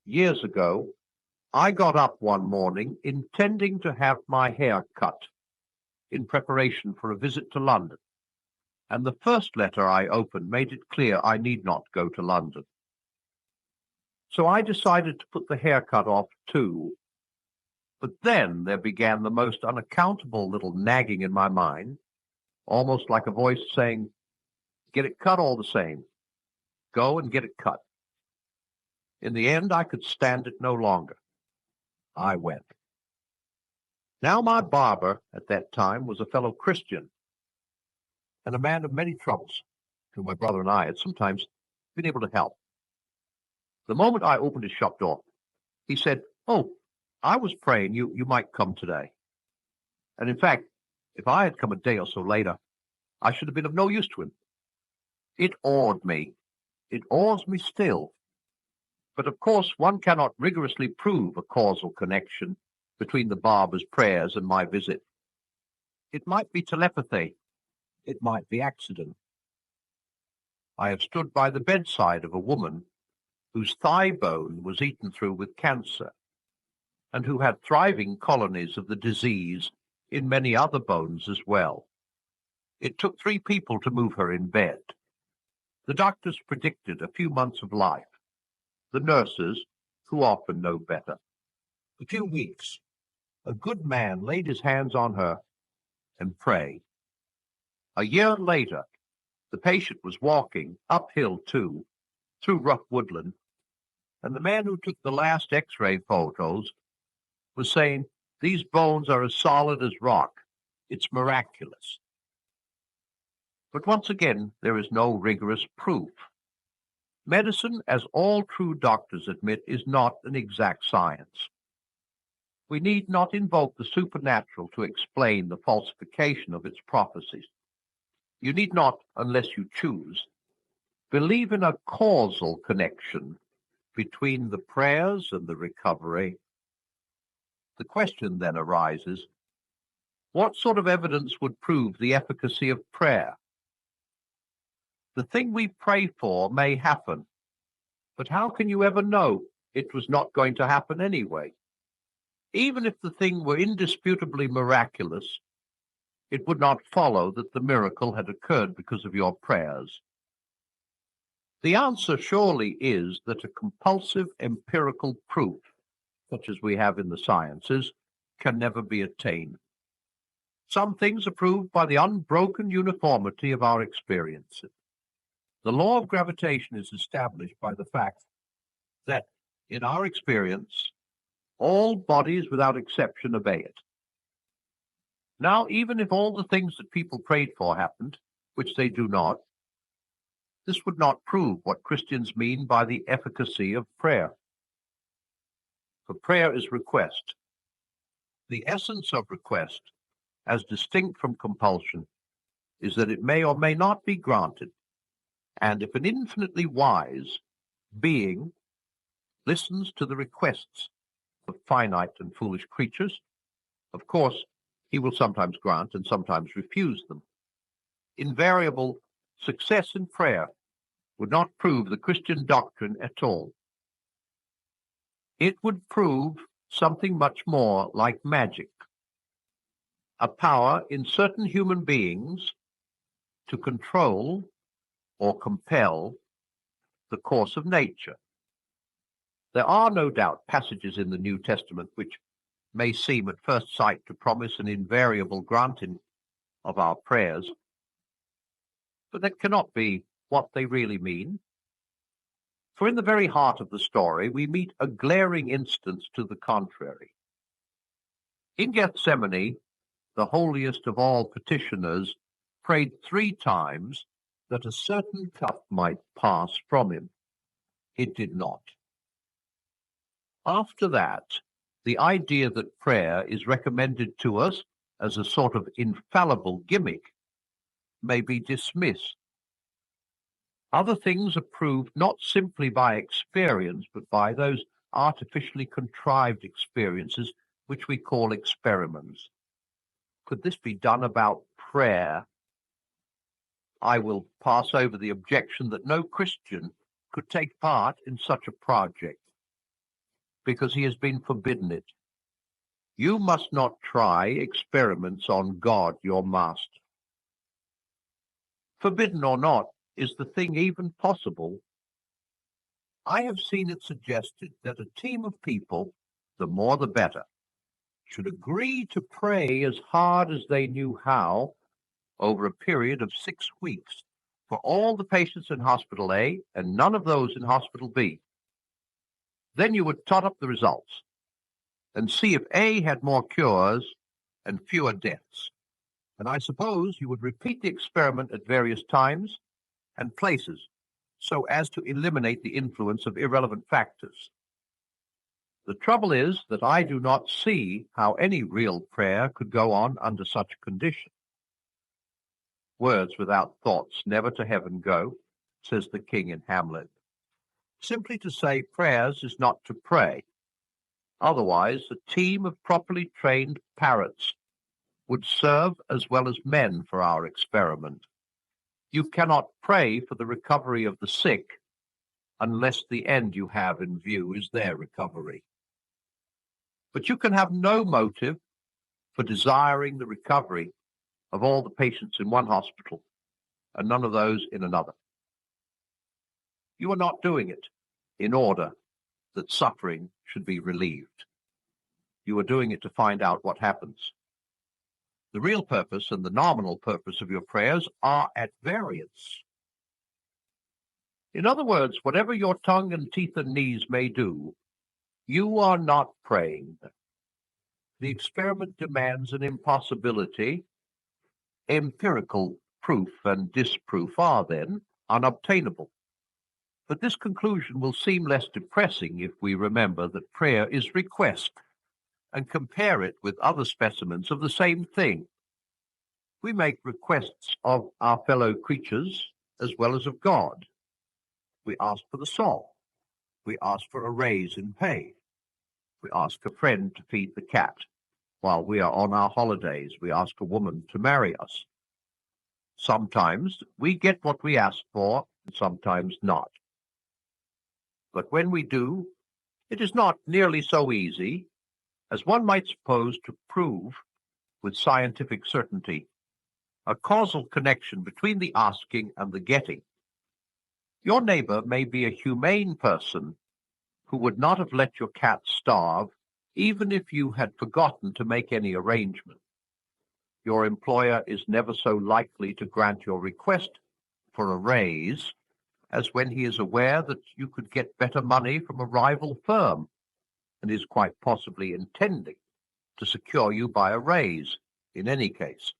Years ago, I got up one morning intending to have my hair cut in preparation for a visit to London, and the first letter I opened made it clear I need not go to London. So I decided to put the haircut off too. But then there began the most unaccountable little nagging in my mind, almost like a voice saying, "Get it cut all the same. Go and get it cut." In the end, I could stand it no longer. I went. Now, my barber at that time was a fellow Christian and a man of many troubles, whom my brother and I had sometimes been able to help. The moment I opened his shop door, he said, "Oh, I was praying you might come today." And in fact, if I had come a day or so later, I should have been of no use to him. It awed me. It awes me still. But of course, one cannot rigorously prove a causal connection between the barber's prayers and my visit. It might be telepathy. It might be accident. I have stood by the bedside of a woman whose thigh bone was eaten through with cancer, and who had thriving colonies of the disease in many other bones as well. It took 3 people to move her in bed. The doctors predicted a few months of life. The nurses, who often know better, a few weeks. A good man laid his hands on her and prayed. A year later, the patient was walking uphill too, through rough woodland, and the man who took the last X-ray photos was saying, "These bones are as solid as rock. It's miraculous." But once again, there is no rigorous proof. Medicine, as all true doctors admit, is not an exact science. We need not invoke the supernatural to explain the falsification of its prophecies. You need not, unless you choose, believe in a causal connection between the prayers and the recovery. The question then arises, what sort of evidence would prove the efficacy of prayer? The thing we pray for may happen, but how can you ever know it was not going to happen anyway? Even if the thing were indisputably miraculous, it would not follow that the miracle had occurred because of your prayers. The answer surely is that a compulsive empirical proof, such as we have in the sciences, can never be attained. Some things are proved by the unbroken uniformity of our experiences. The law of gravitation is established by the fact that, in our experience, all bodies without exception obey it. Now, even if all the things that people prayed for happened, which they do not, this would not prove what Christians mean by the efficacy of prayer. For prayer is request. The essence of request, as distinct from compulsion, is that it may or may not be granted. And if an infinitely wise being listens to the requests of finite and foolish creatures, of course, he will sometimes grant and sometimes refuse them. Invariable success in prayer would not prove the Christian doctrine at all. It would prove something much more like magic, a power in certain human beings to control or compel the course of nature. There are no doubt passages in the New Testament which may seem at first sight to promise an invariable granting of our prayers, but that cannot be what they really mean. For in the very heart of the story, we meet a glaring instance to the contrary. In Gethsemane, the holiest of all petitioners prayed 3 times that a certain cup might pass from him. It did not. After that, the idea that prayer is recommended to us as a sort of infallible gimmick may be dismissed. Other things are proved not simply by experience, but by those artificially contrived experiences which we call experiments. Could this be done about prayer? I will pass over the objection that no Christian could take part in such a project because he has been forbidden it. You must not try experiments on God, your master. Forbidden or not, is the thing even possible? I have seen it suggested that a team of people, the more the better, should agree to pray as hard as they knew how over a period of 6 weeks for all the patients in Hospital A and none of those in Hospital B. Then you would tot up the results and see if A had more cures and fewer deaths. And I suppose you would repeat the experiment at various times and places so as to eliminate the influence of irrelevant factors. The trouble is that I do not see how any real prayer could go on under such a condition. Words without thoughts never to heaven go, says the king in Hamlet. Simply to say prayers is not to pray. Otherwise, a team of properly trained parrots would serve as well as men for our experiment. You cannot pray for the recovery of the sick unless the end you have in view is their recovery. But you can have no motive for desiring the recovery of all the patients in one hospital and none of those in another. You are not doing it in order that suffering should be relieved. You are doing it to find out what happens. The real purpose and the nominal purpose of your prayers are at variance. In other words, whatever your tongue and teeth and knees may do, you are not praying. The experiment demands an impossibility. Empirical proof and disproof are then unobtainable. But this conclusion will seem less depressing if we remember that prayer is request and compare it with other specimens of the same thing. We make requests of our fellow creatures as well as of God. We ask for the soul. We ask for a raise in pay. We ask a friend to feed the cat. While we are on our holidays, we ask a woman to marry us. Sometimes we get what we ask for, and sometimes not. But when we do, it is not nearly so easy as one might suppose to prove with scientific certainty a causal connection between the asking and the getting. Your neighbor may be a humane person who would not have let your cat starve even if you had forgotten to make any arrangement. Your employer is never so likely to grant your request for a raise as when he is aware that you could get better money from a rival firm and is quite possibly intending to secure you by a raise in any case.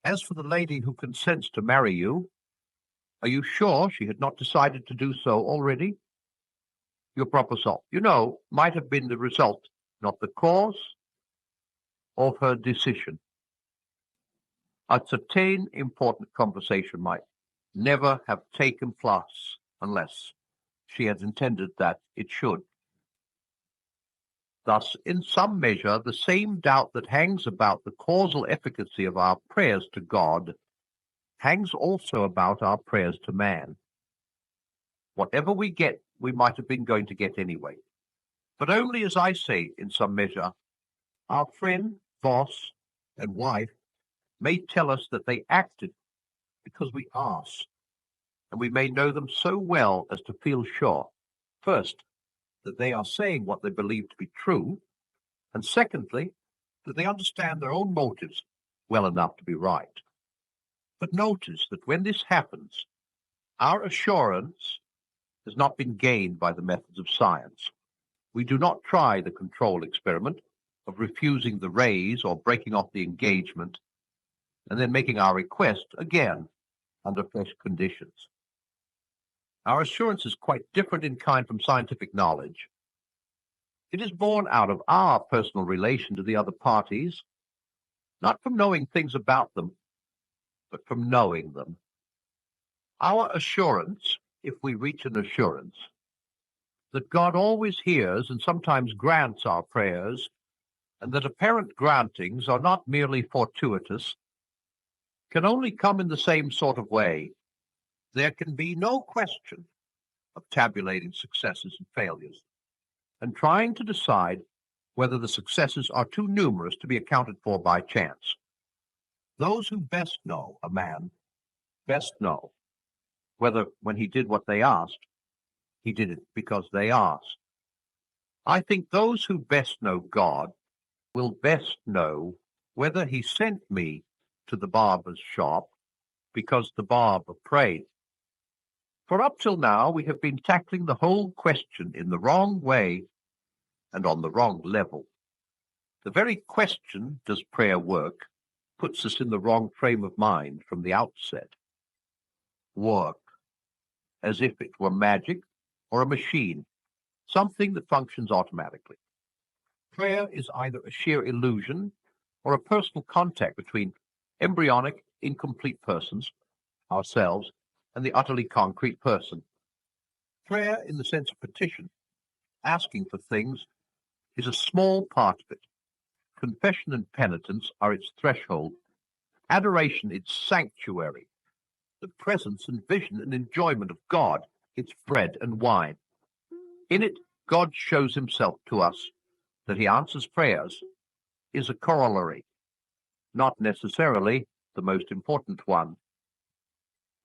As for the lady who consents to marry you, are you sure she had not decided to do so already? Your proposal, might have been the result, not the cause, of her decision. A certain important conversation might never have taken place unless she had intended that it should. Thus, in some measure, the same doubt that hangs about the causal efficacy of our prayers to God hangs also about our prayers to man. Whatever we get, we might have been going to get anyway. But only, as I say, in some measure, our friend, boss, and wife may tell us that they acted because we asked, and we may know them so well as to feel sure, first, that they are saying what they believe to be true, and secondly, that they understand their own motives well enough to be right. But notice that when this happens, our assurance has not been gained by the methods of science. We do not try the control experiment of refusing the raise or breaking off the engagement and then making our request again under fresh conditions. Our assurance is quite different in kind from scientific knowledge. It is born out of our personal relation to the other parties, not from knowing things about them, but from knowing them. Our assurance, if we reach an assurance, that God always hears and sometimes grants our prayers, and that apparent grantings are not merely fortuitous, can only come in the same sort of way. There can be no question of tabulating successes and failures, and trying to decide whether the successes are too numerous to be accounted for by chance. Those who best know a man best know whether, when he did what they asked, he did it because they asked. I think those who best know God will best know whether he sent me to the barber's shop because the barber prayed. For up till now we have been tackling the whole question in the wrong way and on the wrong level. The very question, does prayer work, puts us in the wrong frame of mind from the outset. Work, as if it were magic or a machine, something that functions automatically. Prayer is either a sheer illusion or a personal contact between embryonic, incomplete persons, ourselves, and the utterly concrete person. Prayer, in the sense of petition, asking for things, is a small part of it. Confession and penitence are its threshold, adoration its sanctuary, the presence and vision and enjoyment of God its bread and wine. In it, God shows himself to us. That he answers prayers is a corollary, not necessarily the most important one.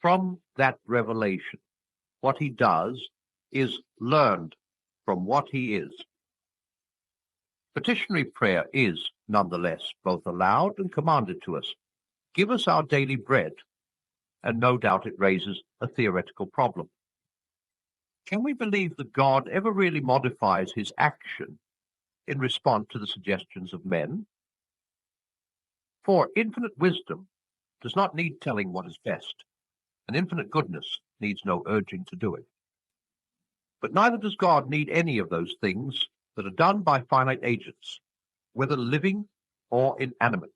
From that revelation, what he does is learned from what he is. Petitionary prayer is, nonetheless, both allowed and commanded to us. Give us our daily bread, and no doubt it raises a theoretical problem. Can we believe that God ever really modifies his action in response to the suggestions of men? For infinite wisdom does not need telling what is best, and infinite goodness needs no urging to do it. But neither does God need any of those things that are done by finite agents, whether living or inanimate.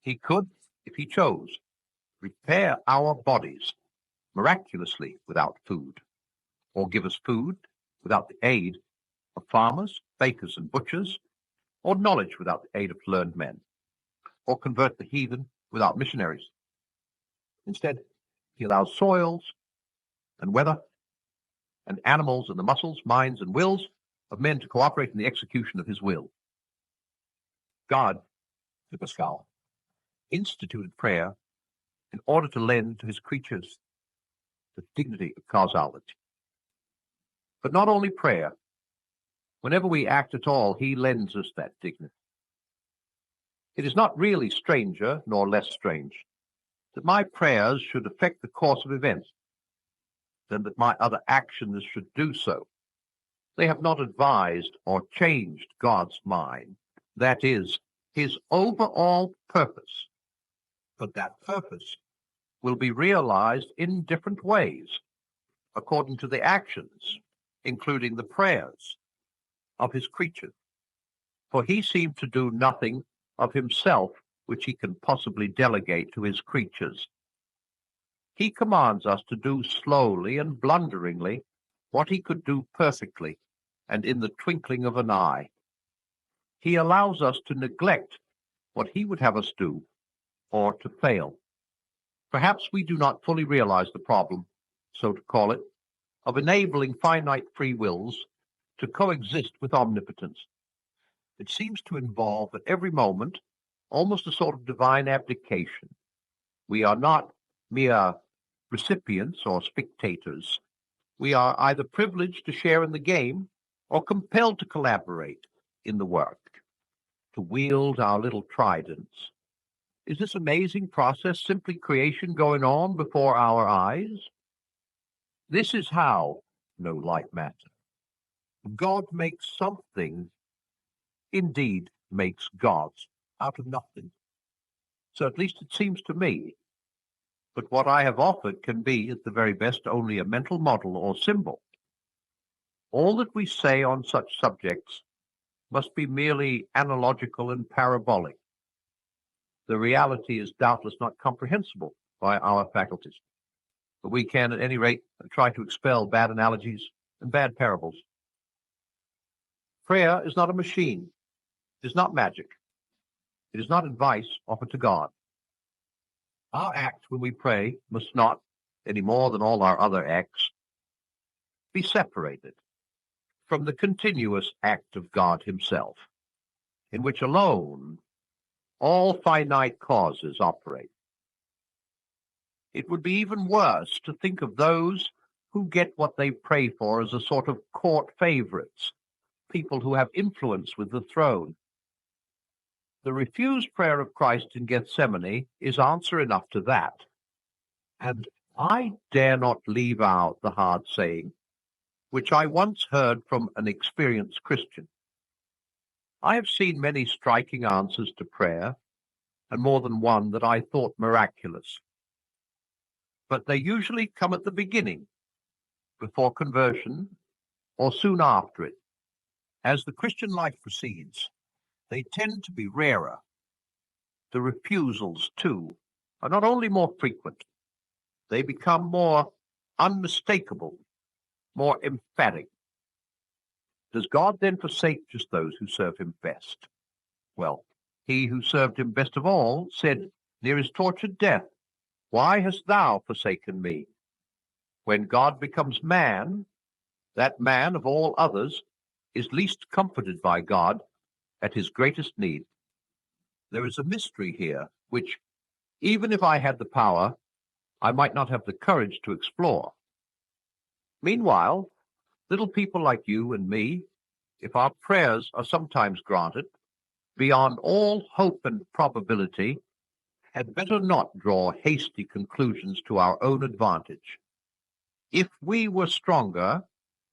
He could, if he chose, repair our bodies miraculously without food, or give us food without the aid of farmers, bakers, and butchers, or knowledge without the aid of learned men, or convert the heathen without missionaries. Instead, he allows soils and weather and animals and the muscles, minds, and wills of men to cooperate in the execution of his will. God, the Pascal, instituted prayer in order to lend to his creatures the dignity of causality. But not only prayer. Whenever we act at all, he lends us that dignity. It is not really stranger, nor less strange, that my prayers should affect the course of events, than that my other actions should do so. They have not advised or changed God's mind, that is, his overall purpose. But that purpose will be realized in different ways, according to the actions, including the prayers, of his creatures. For he seemed to do nothing of himself which he can possibly delegate to his creatures. He commands us to do slowly and blunderingly what he could do perfectly and in the twinkling of an eye. He allows us to neglect what he would have us do, or to fail. Perhaps we do not fully realize the problem, so to call it, of enabling finite free wills to coexist with omnipotence. It seems to involve at every moment almost a sort of divine abdication. We are not mere recipients or spectators. We are either privileged to share in the game or compelled to collaborate in the work, to wield our little tridents. Is this amazing process simply creation going on before our eyes? This is how, no light matter, God makes something, indeed makes gods, out of nothing. So at least it seems to me. But what I have offered can be, at the very best, only a mental model or symbol. All that we say on such subjects must be merely analogical and parabolic. The reality is doubtless not comprehensible by our faculties, but we can, at any rate, try to expel bad analogies and bad parables. Prayer is not a machine. It is not magic. It is not advice offered to God. Our act when we pray must not, any more than all our other acts, be separated from the continuous act of God himself, in which alone all finite causes operate. It would be even worse to think of those who get what they pray for as a sort of court favorites, people who have influence with the throne. The refused prayer of Christ in Gethsemane is answer enough to that. And I dare not leave out the hard saying, which I once heard from an experienced Christian. I have seen many striking answers to prayer, and more than one that I thought miraculous. But they usually come at the beginning, before conversion, or soon after it. As the Christian life proceeds, they tend to be rarer. The refusals, too, are not only more frequent, they become more unmistakable, more emphatic. Does God then forsake just those who serve him best? Well, he who served him best of all said, near his tortured death, "Why hast thou forsaken me?" When God becomes man, that man of all others is least comforted by God at his greatest need. There is a mystery here, which, even if I had the power, I might not have the courage to explore. Meanwhile, little people like you and me, if our prayers are sometimes granted, beyond all hope and probability, had better not draw hasty conclusions to our own advantage. If we were stronger,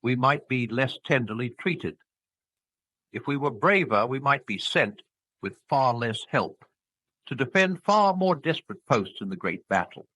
we might be less tenderly treated. If we were braver, we might be sent with far less help to defend far more desperate posts in the great battle.